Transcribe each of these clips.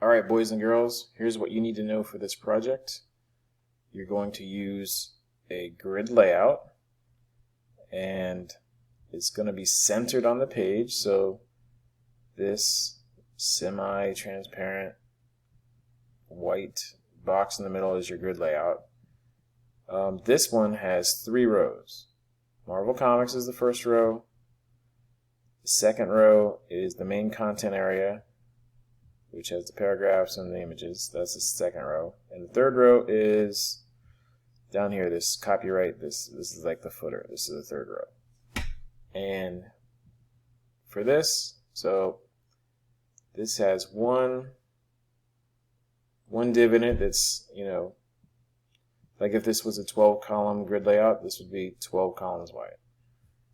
Alright, boys and girls, here's what you need to know for this project. You're going to use a grid layout, and it's going to be centered on the page, so this semi-transparent white box in the middle is your grid layout. This one has 3 rows. Marvel Comics is the first row. The second row is the main content area, which has the paragraphs and the images. That's the second row. And the third row is down here, this copyright. This is like the footer. This is the third row. And for this, so this has one div in it that's, like if this was a 12-column grid layout, this would be 12 columns wide.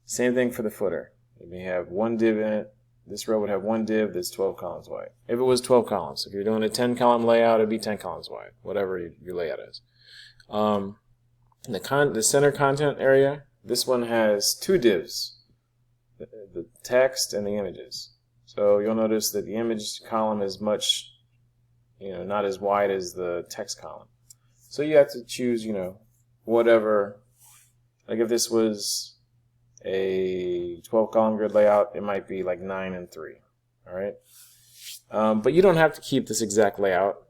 Same thing for the footer. If you have one div in it, this row would have one div that's 12 columns wide. If it was 12 columns. If you're doing a 10-column layout, it'd be 10 columns wide, whatever your layout is. The center content area, this one has 2 divs, the text and the images. So you'll notice that the image column is much, not as wide as the text column. So you have to choose, whatever. Like if this was a 12-column grid layout, it might be like 9 and 3. All right, but you don't have to keep this exact layout.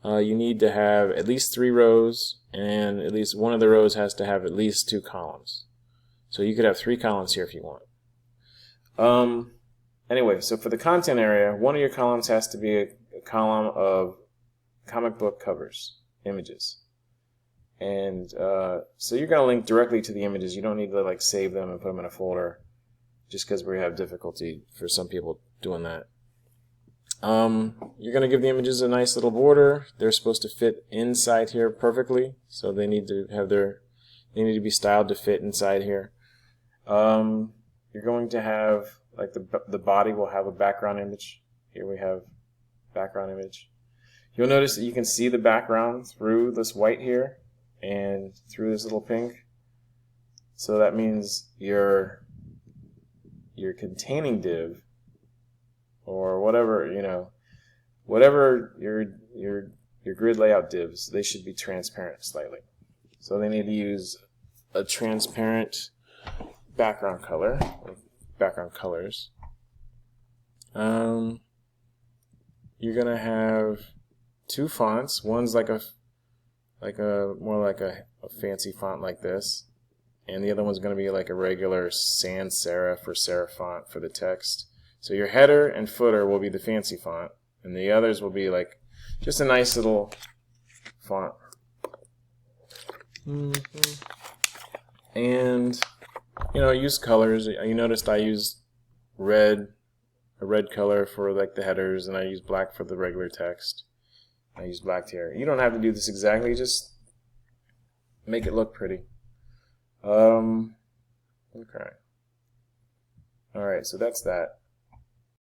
You need to have at least 3 rows, and at least one of the rows has to have at least 2 columns. So you could have 3 columns here if you want. Anyway, so for the content area, one of your columns has to be a column of comic book covers, images. And so you're going to link directly to the images. You don't need to save them and put them in a folder, just because we have difficulty for some people doing that. You're going to give the images a nice little border. They're supposed to fit inside here perfectly, so they need to be styled to fit inside here. You're going to have the body will have a background image. Here we have background image. You'll notice that you can see the background through this white here and through this little pink. So that means your containing div, or whatever, whatever your grid layout divs, they should be transparent slightly. So they need to use a transparent background color, or background colors. You're gonna have 2 fonts. One's more like a fancy font like this, and the other one's gonna be like a regular sans serif or serif font for the text. So your header and footer will be the fancy font, and the others will be just a nice little font. And use colors. You noticed I used a red color for the headers, and I used black for the regular text. I used black here. You don't have to do this exactly, just make it look pretty. Okay. Alright, so that's that.